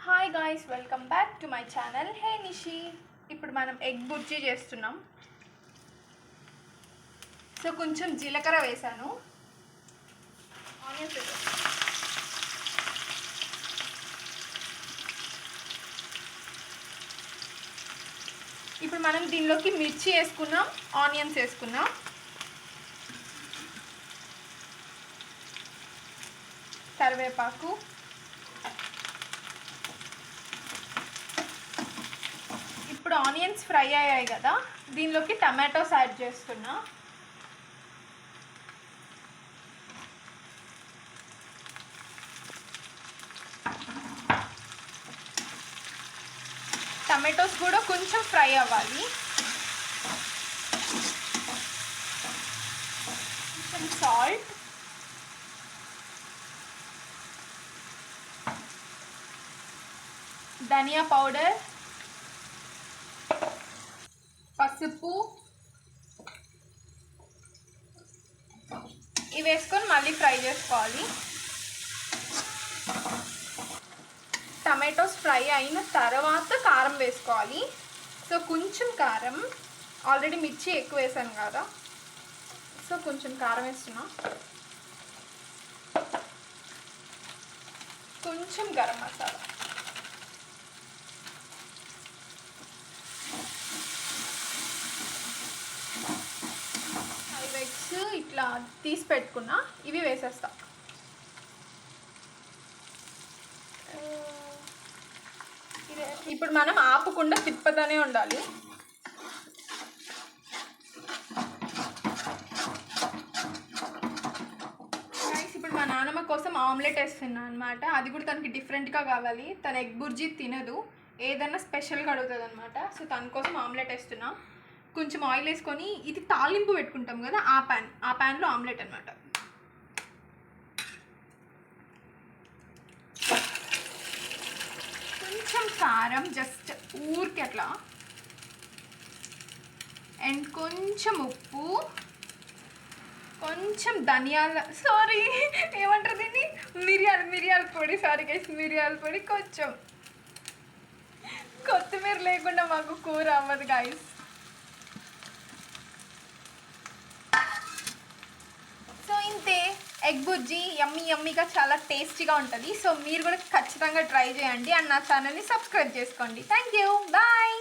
Hi guys, welcome back to my channel. Hey Nishi. ఇప్పుడు మనం egg bhurji చేస్తున్నాం. సో కొంచెం జీలకర్ర వేసాను, ఆనియన్స్ వేసాను. ఇప్పుడు మనం దీనిలోకి మిర్చి వేసుకున్నాం, ఆనియన్స్ వేసుకున్నాం. కరివేపాకు, ఇప్పుడు ఆనియన్స్ ఫ్రై అయ్యాయి కదా, దీనిలోకి టమాటోస్ యాడ్ చేస్తున్నా. టమాటోస్ కూడా కొంచెం ఫ్రై అవ్వాలి. కొంచెం సాల్ట్, ధనియా పౌడర్, పసుపు ఇవి వేసుకొని మళ్ళీ ఫ్రై చేసుకోవాలి. టమాటోస్ ఫ్రై అయిన తర్వాత కారం వేసుకోవాలి. సో కొంచెం కారం, ఆల్రెడీ మిర్చి ఎక్కువ వేసాను కదా, సో కొంచెం కారం వేస్తున్నా. కొంచెం గరం మసాలా, ఎగ్స్ ఇట్లా తీసి పెట్టుకున్నా, ఇవి వేసేస్తా. ఇప్పుడు మనం ఆపకుండా తిప్పుతూనే ఉండాలి. ఇప్పుడు మా నాన్నమ్మ కోసం ఆమ్లెట్ వేస్తున్నా అనమాట. అది కూడా తనకి డిఫరెంట్గా కావాలి. తన ఎగ్ బుర్జీ తినదు, ఏదన్నా స్పెషల్గా అడుగుతుంది అనమాట. సో తన కోసం ఆమ్లెట్ వేస్తున్నా. కొంచెం ఆయిల్ వేసుకొని, ఇది తాలింపు పెట్టుకుంటాం కదా, ఆ ప్యాన్లో ఆమ్లెట్ అనమాట. కొంచెం కారం, జస్ట్ ఊరికి అట్లా, అండ్ కొంచెం ఉప్పు, కొంచెం ఏమంటారు దీన్ని, మిరియాల పొడి. సారీ గైస్, మిరియాల పొడి, కొంచెం కొత్తిమీర లేకుండా మాకు కూర అవ్వదు గైస్. సో ఇంతే, ఎగ్ బుర్జీ యమ్మీగా చాలా టేస్టీగా ఉంటుంది. సో మీరు కూడా ఖచ్చితంగా ట్రై చేయండి, అండ్ నా ఛానల్ని సబ్స్క్రైబ్ చేసుకోండి. Thank you, bye.